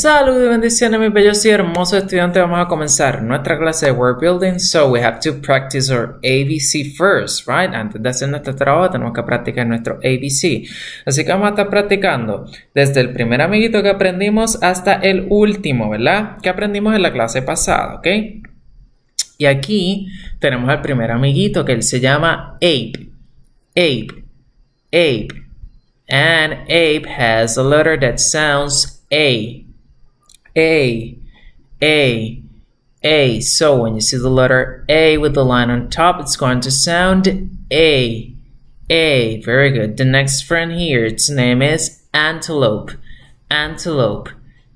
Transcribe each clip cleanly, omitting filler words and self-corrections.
Salud y bendiciones, mis bellos y hermosos estudiantes. Vamos a comenzar nuestra clase de Word Building. So we have to practice our ABC first, right? Antes de hacer nuestro trabajo tenemos que practicar nuestro ABC. Así que vamos a estar practicando desde el primer amiguito que aprendimos hasta el último, ¿verdad? Que aprendimos en la clase pasada, ¿ok? Y aquí tenemos al primer amiguito que él se llama Ape. Ape. Ape. And ape has a letter that sounds A. A. So when you see the letter A with the line on top, it's going to sound A. A. Very good. The next friend here, its name is Antelope. Antelope.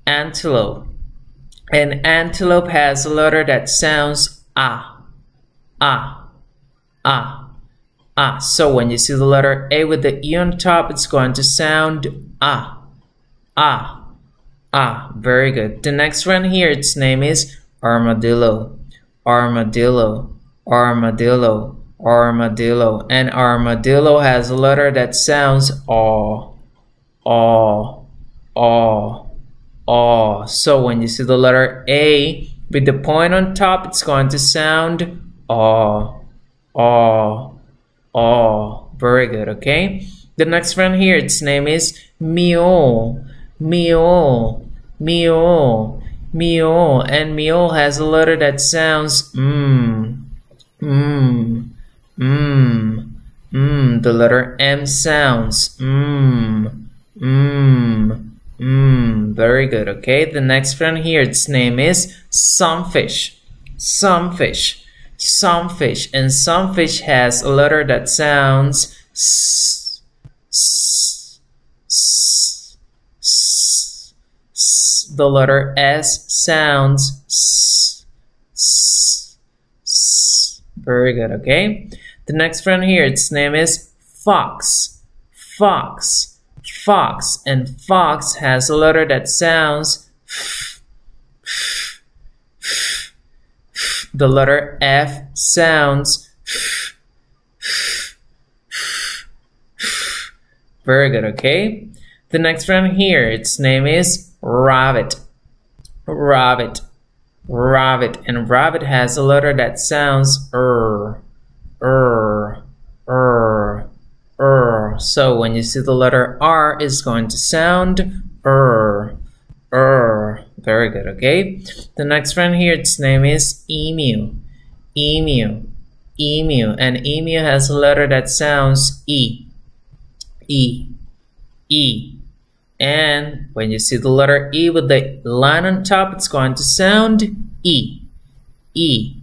Antelope. And antelope has a letter that sounds A. A. A. Ah, so when you see the letter A with the E on top, it's going to sound Ah. Ah. Ah. Very good. The next one here, its name is Armadillo. Armadillo. Armadillo. Armadillo. And armadillo has a letter that sounds Aw. Aw. Aw. Aw. So when you see the letter A with the point on top, it's going to sound Aw. Aw. Oh, very good, okay? The next one here, its name is Meow. Meow. Meow. Meow. And meow has a letter that sounds The letter M sounds Very good, okay? The next one here, its name is Sunfish. Sunfish. Sunfish, and sunfish has a letter that sounds S. The letter S sounds S. Very good, okay? The next one here, its name is Fox. Fox. Fox, and fox has a letter that sounds The letter F sounds Very good, okay? The next one here, its name is Rabbit. Rabbit. Rabbit. And rabbit has a letter that sounds So when you see the letter R, it's going to sound Very good, okay? The next one here, its name is Emu. Emu. Emu. And emu has a letter that sounds E. E. E. And when you see the letter E with the line on top, it's going to sound E. E.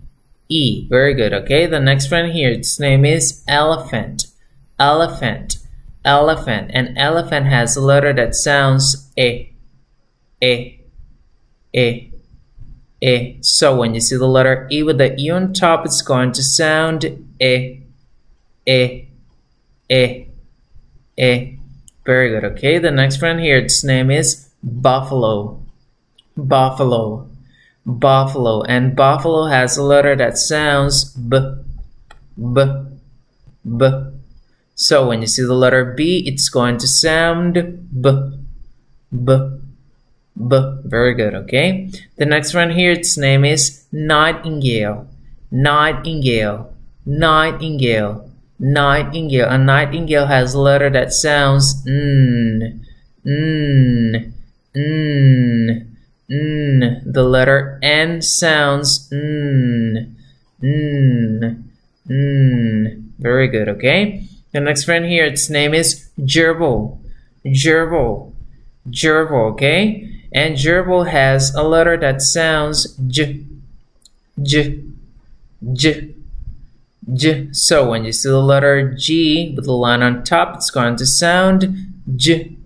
E. Very good, okay? The next one here, its name is Elephant. Elephant. Elephant. And elephant has a letter that sounds A. A. A. A. So when you see the letter E with the E on top, it's going to sound A. A. A. A. Very good, okay? The next one here, its name is Buffalo. Buffalo. Buffalo. And buffalo has a letter that sounds B. B. B. So when you see the letter B, it's going to sound B. B. B. Very good, okay? The next one here, its name is Nightingale. Nightingale. Nightingale. Nightingale. A nightingale has a letter that sounds The letter N sounds Very good, okay? The next one here, its name is Gerbil. Gerbil. Gerbil, okay? And gerbil has a letter that sounds J. J. J. J. So when you see the letter G with the line on top, it's going to sound J.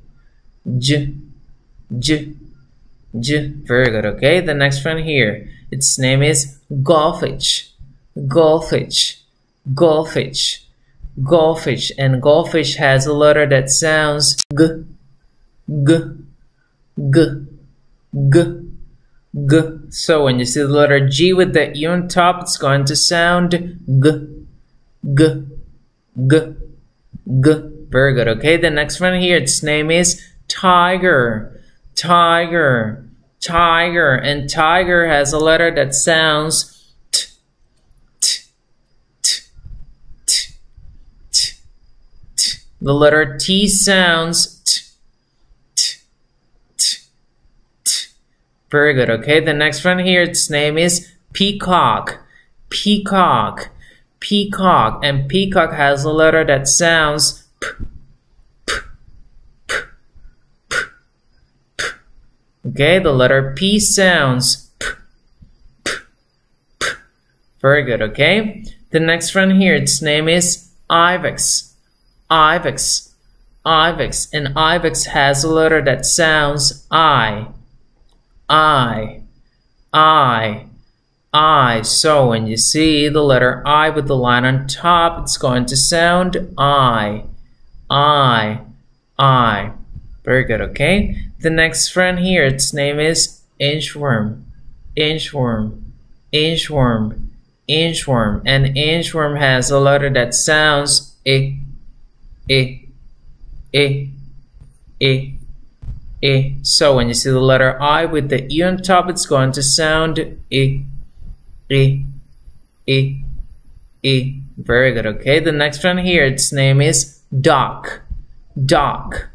J. J. J. Very good, okay? The next one here, its name is Goldfish. Goldfish. Goldfish. Goldfish. And goldfish has a letter that sounds G. G. G. G. G. So when you see the letter G with the E on top, it's going to sound G. G. G. G. Very good, okay? The next one here, its name is Tiger. Tiger. tiger, and tiger has a letter that sounds t, t, t, t, t, t. The letter T sounds t, t, t, t. Very good, okay? The next one here, its name is peacock, peacock, peacock, and peacock has a letter that sounds p, p, p, p, p. Okay, the letter P sounds p, p, p. Very good, okay? The next one here, its name is ibex, ibex, ibex, and ibex has a letter that sounds I. So when you see the letter I with the line on top, it's going to sound I. Very good, okay? The next friend here, its name is inchworm, inchworm, inchworm, inchworm, and inchworm has a letter that sounds I. So when you see the letter I with the E on top, it's going to sound I. Very good, okay? The next one here, its name is duck, duck,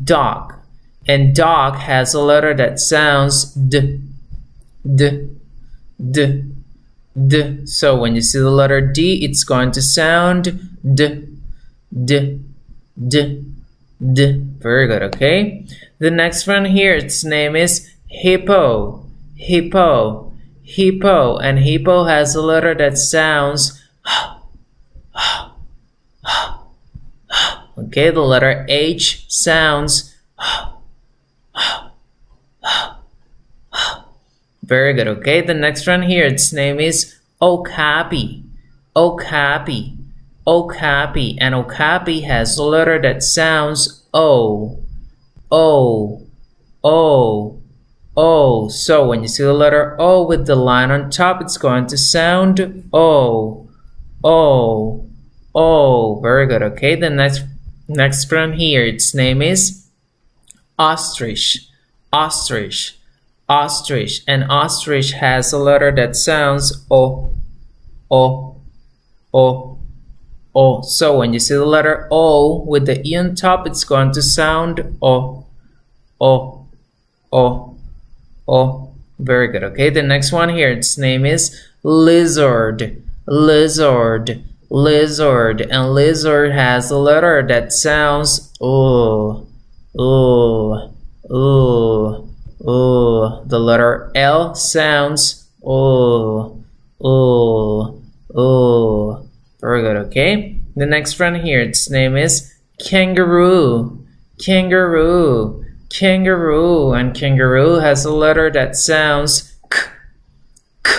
duck, and duck has a letter that sounds D. So when you see the letter D, it's going to sound D. Very good, okay? The next one here, its name is hippo, hippo, hippo, and hippo has a letter that sounds okay, the letter H sounds very good, okay? The next one here, its name is okapi, okapi, okapi, and okapi has a letter that sounds O. So when you see the letter O with the line on top, it's going to sound O. Very good, okay? The next one here, its name is ostrich, ostrich, ostrich, and ostrich has a letter that sounds O. So when you see the letter O with the E on top, it's going to sound O. Very good, okay? The next one here, its name is lizard, lizard, lizard, and lizard has a letter that sounds O. The letter L sounds O. Very good, okay? The next one here, its name is kangaroo, kangaroo, kangaroo, and kangaroo has a letter that sounds K, K,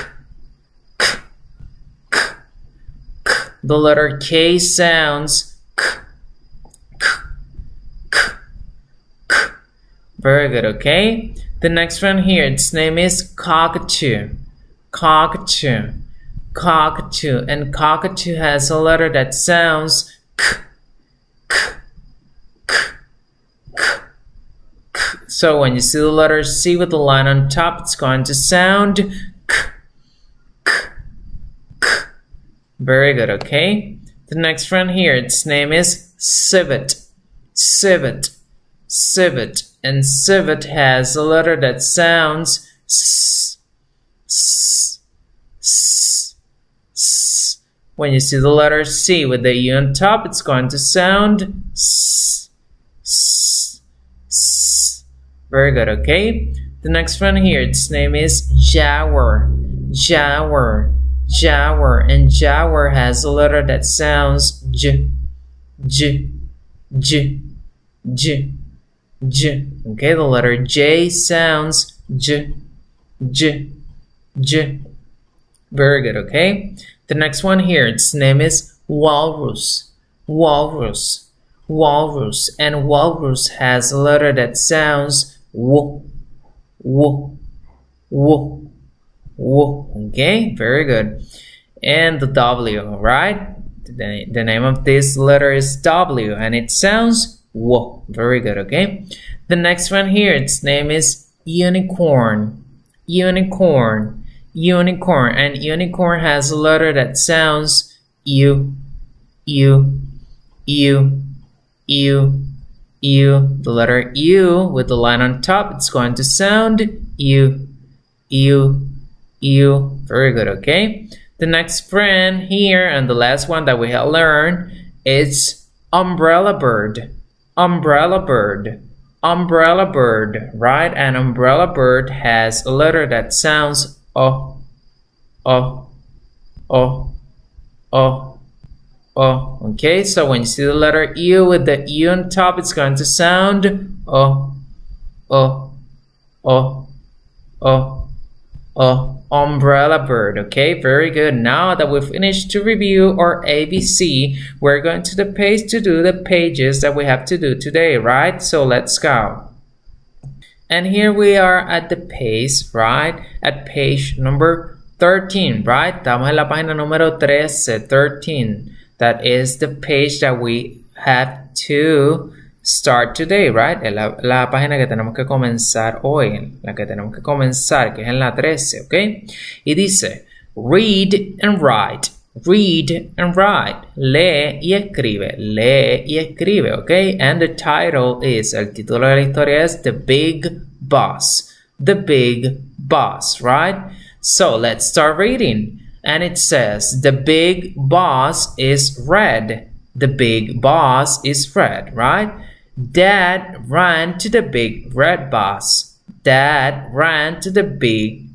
K, K, K. The letter K sounds K, K, K, K. Very good, okay? The next one here, its name is cockatoo, cockatoo, cockatoo, and cockatoo has a letter that sounds K, K, K, K, K. So when you see the letter C with the line on top, it's going to sound K, K, K. Very good, okay? The next one here, its name is civet, civet, civet, and civet has a letter that sounds S, S, S, S. When you see the letter C with the E on top, it's going to sound S, S, S. Very good, okay? The next one here, its name is jaguar, jaguar, jaguar, and jaguar has a letter that sounds J, J, J, J, J. Okay, the letter J sounds J, J, J. Very good, okay? The next one here, its name is walrus, walrus, walrus, and walrus has a letter that sounds W, W, W, W. Okay, very good. And the W, right? The name of this letter is W, and it sounds W. Very good, okay? The next one here, its name is unicorn, unicorn, unicorn. And unicorn has a letter that sounds U, U, U, U, U. The letter U with the line on top, it's going to sound U, U, U. Very good, okay? The next friend here, and the last one that we have learned, is umbrella bird, umbrella bird, umbrella bird, right? An umbrella bird has a letter that sounds O, O, O, O, O. Okay, so when you see the letter U with the U on top, it's going to sound O, O, O, O, O. Umbrella bird. Okay, very good. Now that we've finished to review our ABC, we're going to the page to do the pages that we have to do today, right? So let's go. And here we are at the page, right? At page number 13, right? Estamos en la página número 13, 13. That is the page that we have to start today, right? Es la página que tenemos que comenzar hoy, la que tenemos que comenzar, que es en la 13, ¿ok? Y dice, read and write, read and write, lee y escribe, ¿ok? And the title is, el título de la historia es The Big Boss, right? So let's start reading. And it says, the big boss is red. The big boss is red, right? Dad ran to the big red boss. Dad ran to the big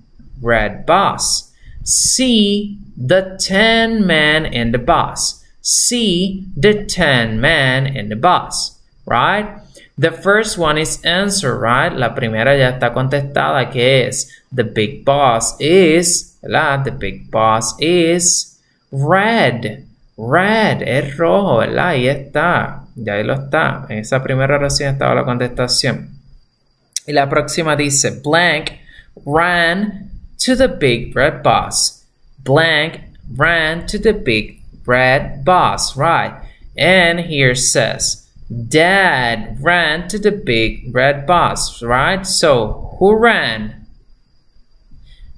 red boss. See the 10 men in the bus. See the 10 men in the bus, right? The first one is answer, right? La primera ya está contestada, que es the big boss is, ¿verdad? The big boss is red. Red es rojo, ¿verdad? Ahí está. Ya ahí lo está. En esa primera oración estaba la contestación. Y la próxima dice, blank ran to the big red bus. Blank ran to the big red bus, right? And here says, Dad ran to the big red bus, right? So, who ran?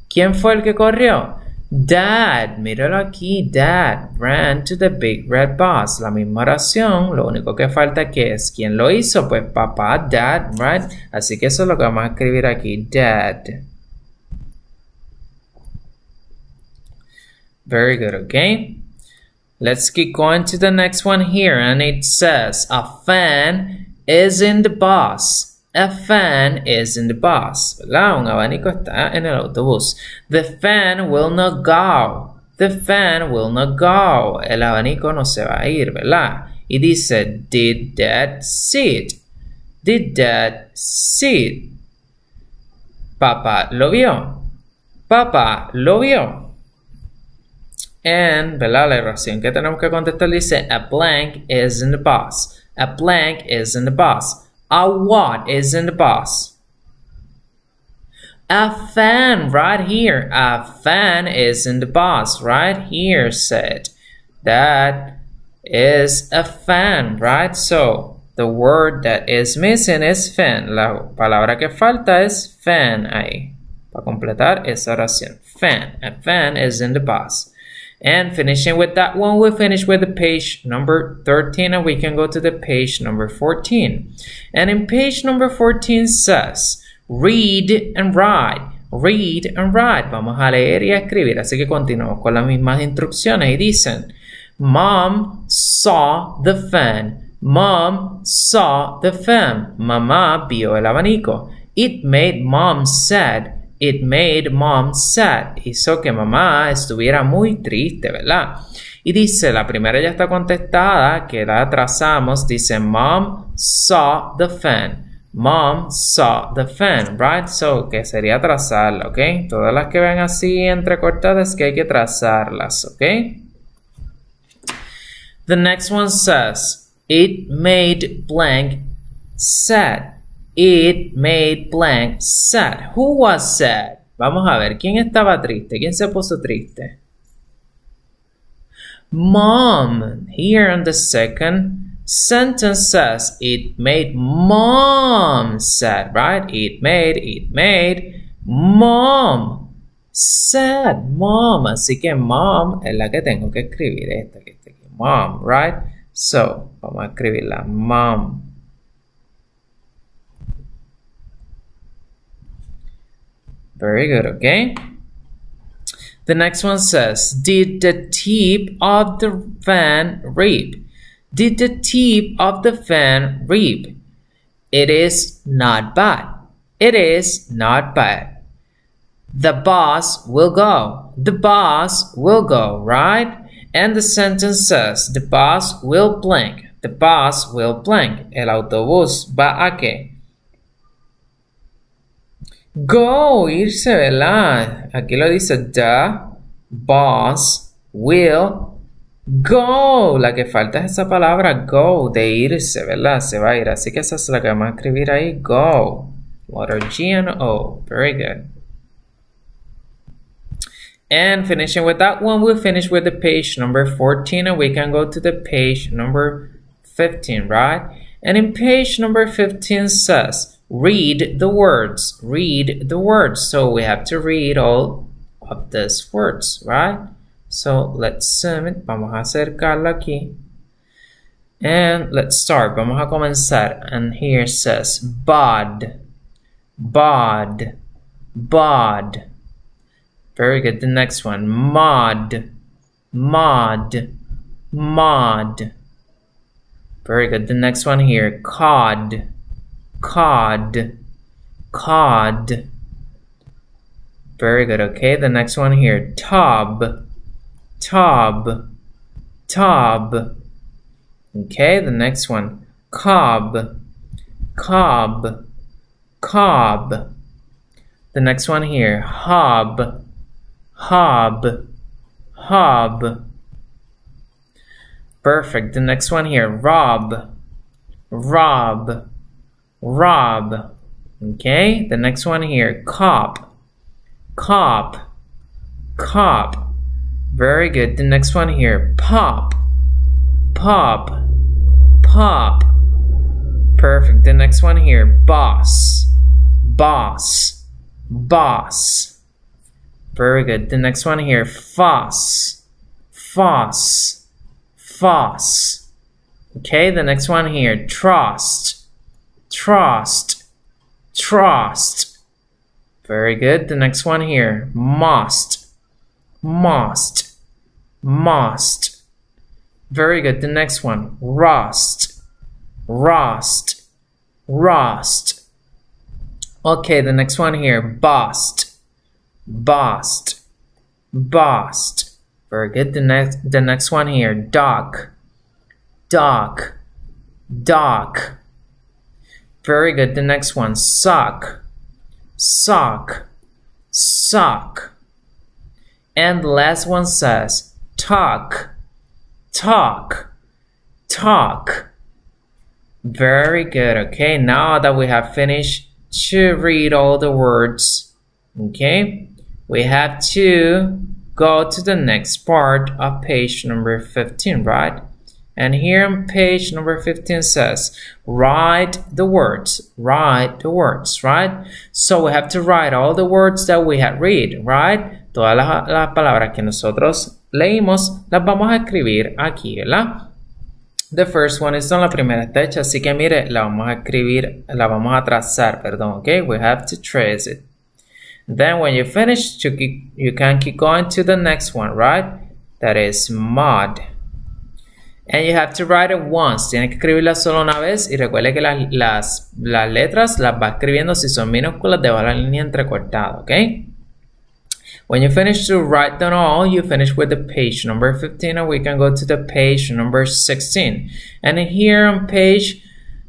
¿Quién fue el que corrió? Dad, míralo aquí, Dad ran to the big red bus. La misma oración, lo único que falta que es ¿quién lo hizo? Pues papá, Dad, right? Así que eso es lo que vamos a escribir aquí, Dad. Very good, okay? Let's keep going to the next one here, and it says, a fan is in the bus. A fan is in the bus. ¿Verdad? Un abanico está en el autobús. The fan will not go. The fan will not go. El abanico no se va a ir, ¿verdad? Y dice, did Dad see it? Did Dad see it? Papá lo vio. Papá lo vio. And, ¿verdad? La oración que tenemos que contestar dice, a blank is in the bus. A blank is in the bus. A what is in the bus? A fan right here. A fan is in the bus right here said. That is a fan, right? So, the word that is missing is fan. La palabra que falta es fan ahí. Para completar esa oración. Fan. A fan is in the bus. And finishing with that one, we finish with the page number 13 and we can go to the page number 14. And in page number 14 says, read and write. Read and write. Vamos a leer y a escribir. Así que continuamos con las mismas instrucciones y dicen, Mom saw the fan. Mom saw the fan. Mamá vio el abanico. It made Mom sad. It made Mom sad. Hizo que mamá estuviera muy triste, ¿verdad? Y dice, la primera ya está contestada, que la trazamos. Dice, Mom saw the fan. Mom saw the fan, right? So, que sería trazarla, ¿ok? Todas las que ven así entrecortadas que hay que trazarlas, ¿ok? The next one says, it made blank sad. It made blank sad. Who was sad? Vamos a ver, ¿quién estaba triste? ¿Quién se puso triste? Mom. Here on the second Sentence says, it made mom sad, right? It made mom sad, mom. Así que mom es la que tengo que escribir, esta que está aquí, mom, right? So, vamos a escribirla, mom. Very good, okay? The next one says, did the tip of the fan rip? Did the tip of the fan rip? It is not bad. It is not bad. The boss will go. The boss will go, right? And the sentence says, the boss will blank. The boss will blank. El autobús va a qué? Go, irse, ¿verdad? Aquí lo dice, the boss will go. La que falta es esa palabra go, de irse, ¿verdad? Se va a ir. Así que esa es la que vamos a escribir ahí, go. Letter G and O. Very good. And finishing with that one, we'll finish with the page number 14 and we can go to the page number 15, right? And in page number 15 says, read the words. Read the words. So we have to read all of these words, right? So let's zoom it. Vamos a acercarlo aquí. And let's start. Vamos a comenzar. And here it says bod. Bod. Bod. Very good. The next one. Mod. Mod. Mod. Very good. The next one here. Cod. Cod. Cod. Very good. Okay. The next one here. Tub. Tub. Tub. Okay. The next one. Cob. Cob. Cob. The next one here. Hob. Hob. Hob. Perfect. The next one here. Rob. Rob. Rob. Okay. The next one here. Cop. Cop. Cop. Very good. The next one here. Pop. Pop. Pop. Perfect. The next one here. Boss. Boss. Boss. Very good. The next one here. Foss. Foss. Foss. Okay. The next one here. Trust. Trust. Trust. Very good. The next one here. Must. Must. Must. Very good. The next one. Rust. Rust. Rust. Okay, the next one here. Bust. Bust. Bust. Very good. The next one here. Dock. Dock. Dock. Very good. The next one. Sock. Sock. Sock. And the last one says talk. Talk. Talk. Very good. Okay, now that we have finished to read all the words, okay, we have to go to the next part of page number 15, right? And here on page number 15 says, write the words, right? So we have to write all the words that we had read, right? Todas las palabras que nosotros leímos, las vamos a escribir aquí, ¿verdad? The first one is on la primera está hecha, así que mire, la vamos a escribir, la vamos a trazar, perdón, okay? We have to trace it. Then when you finish, you can keep going to the next one, right? That is mod. And you have to write it once. Tiene que escribirla solo una vez y recuerde que las letras las va escribiendo si son minúsculas debajo de la línea entrecortada, okay? When you finish to write them all, you finish with the page number 15 and we can go to the page number 16. And here on page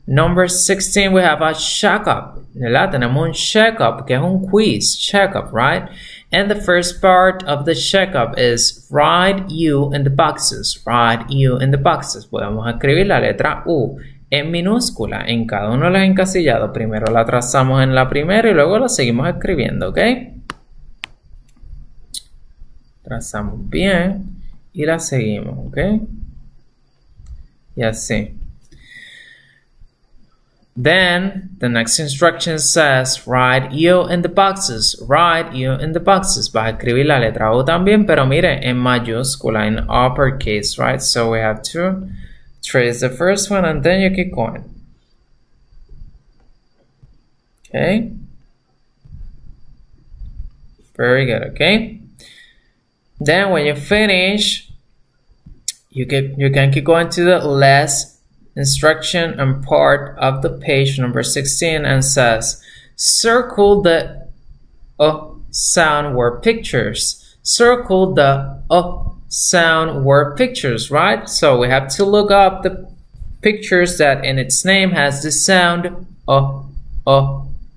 number 16 we have a checkup, ¿verdad? Tenemos un checkup que es un quiz, checkup, right? And the first part of the checkup is write U in the boxes, write U in the boxes. Podemos escribir la letra U en minúscula en cada uno de los encasillados. Primero la trazamos en la primera y luego la seguimos escribiendo, ¿ok? Trazamos bien y la seguimos, ¿ok? Y así. Then the next instruction says write U in the boxes. Write U in the boxes. Vas a escribir la letra U también, pero mire, en mayúscula, in uppercase, right? So we have to trace the first one and then you keep going. Okay. Very good, okay? Then when you finish, you can keep going to the last instruction and part of the page number 16 and says circle the sound word pictures. Circle the sound word pictures, right? So we have to look up the pictures that in its name has the sound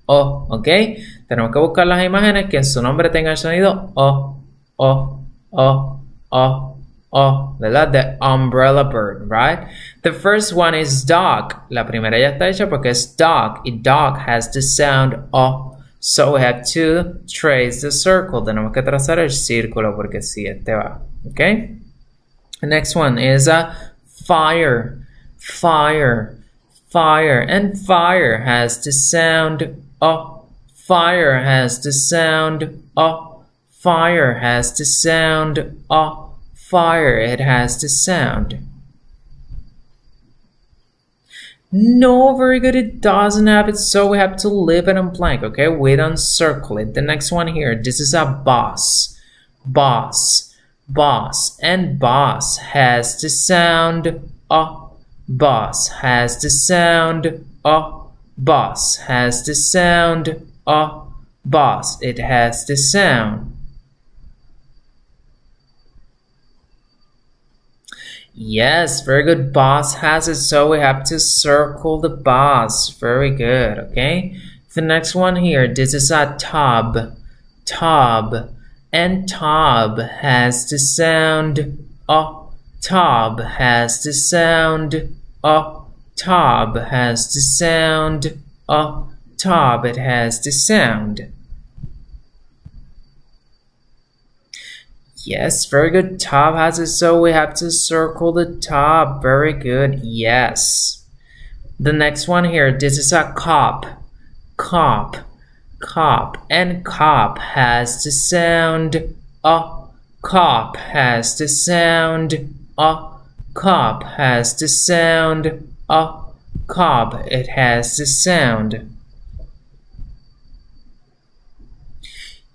okay? Tenemos que buscar las imágenes que en su nombre tenga el sonido ¿verdad? The umbrella bird, right? The first one is dog. La primera ya está hecha porque es dog. A dog has the sound So we have to trace the circle. Tenemos que trazar el círculo porque si este va. Okay? The next one is a fire. Fire. Fire. And fire has the sound Fire has the sound Fire has the sound Fire, it has the sound. No, very good, it doesn't have it, so we have to leave it in blank, okay? We don't circle it. The next one here, this is a boss. Boss. Boss. And boss has the sound Boss has the sound Boss has the sound Boss, it has the sound. Yes, very good. Boss has it, so we have to circle the boss. Very good, okay? The next one here, this is a tub. Tub. And tub has the sound Tub has the sound Tub has the sound Tub, it has the sound. Yes, very good. Tub has it, so we have to circle the tub. Very good. Yes. The next one here, this is a cop. Cop. Cop. And cop has the sound Cop has the sound Cop has the sound Cop, it has the sound.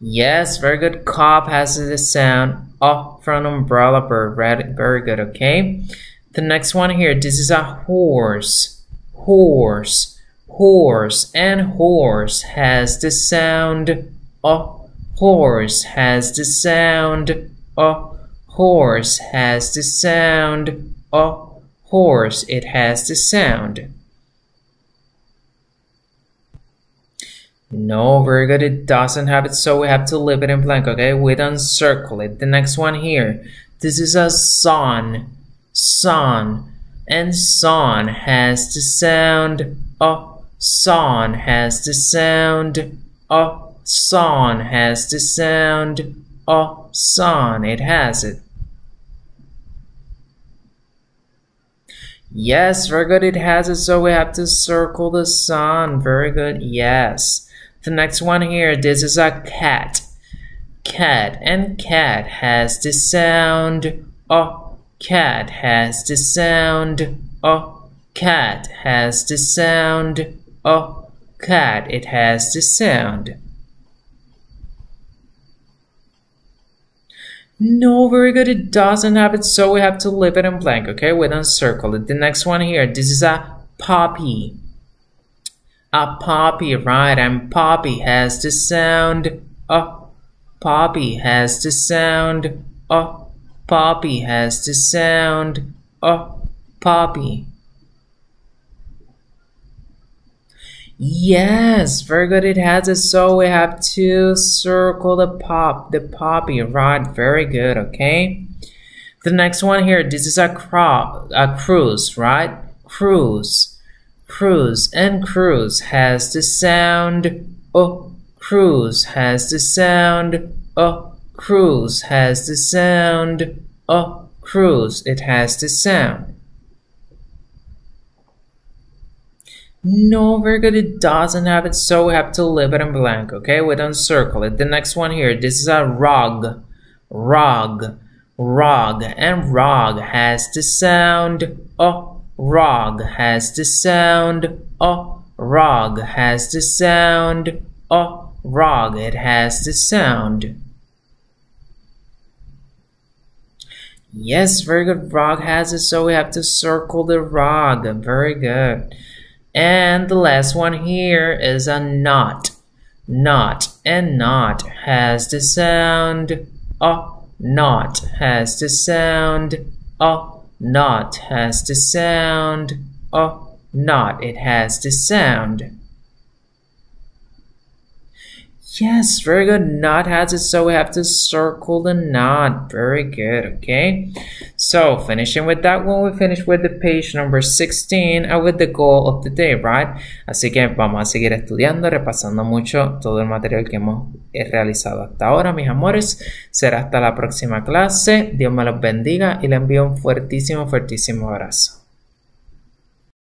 Yes, very good. Cop has the sound from umbrella bird. Very good, okay? The next one here, this is a horse. Horse. Horse. And horse has the sound Horse has the sound Horse has the sound Horse, it has the sound. No, very good. It doesn't have it, so we have to leave it in blank, okay? We don't circle it. The next one here. This is a sun. Sun. And sun has the sound Sun has the sound Sun has the sound Sun. It has it. Yes, very good. It has it, so we have to circle the sun. Very good. Yes. The next one here, this is a cat. Cat. And cat has the sound Cat has the sound Cat has the sound Cat, it has the sound. No, very good. It doesn't have it, so we have to leave it in blank, okay? We don't circle it. The next one here, this is a puppy. A puppy, right? And puppy has the sound Puppy has the sound Puppy has the sound puppy. Yes, very good. It has it, so we have to circle the puppy, right? Very good, okay? The next one here, this is a cruise, right? Cruise. Cruise. And cruise has the sound Cruise has the sound Cruise has the sound Cruise, it has the sound. No, very good. It doesn't have it, so we have to leave it in blank, okay? We don't circle it. The next one here, this is a rug. Rug. Rug. And rug has the sound O. Rug has the sound O. Rug has the sound O. Rug. It has the sound. Yes, very good. Rug has it, so we have to circle the rug. Very good. And the last one here is a knot. Knot. And knot has the sound O. Knot has the sound O. Knot has the sound O. Knot. It has the sound. Yes, very good. Knot has it, so we have to circle the knot. Very good, okay? So, finishing with that one, we finish with the page number 16 and with the goal of the day, right? Así que vamos a seguir estudiando, repasando mucho todo el material que hemos realizado hasta ahora, mis amores. Será hasta la próxima clase. Dios me los bendiga y les envío un fuertísimo, fuertísimo abrazo.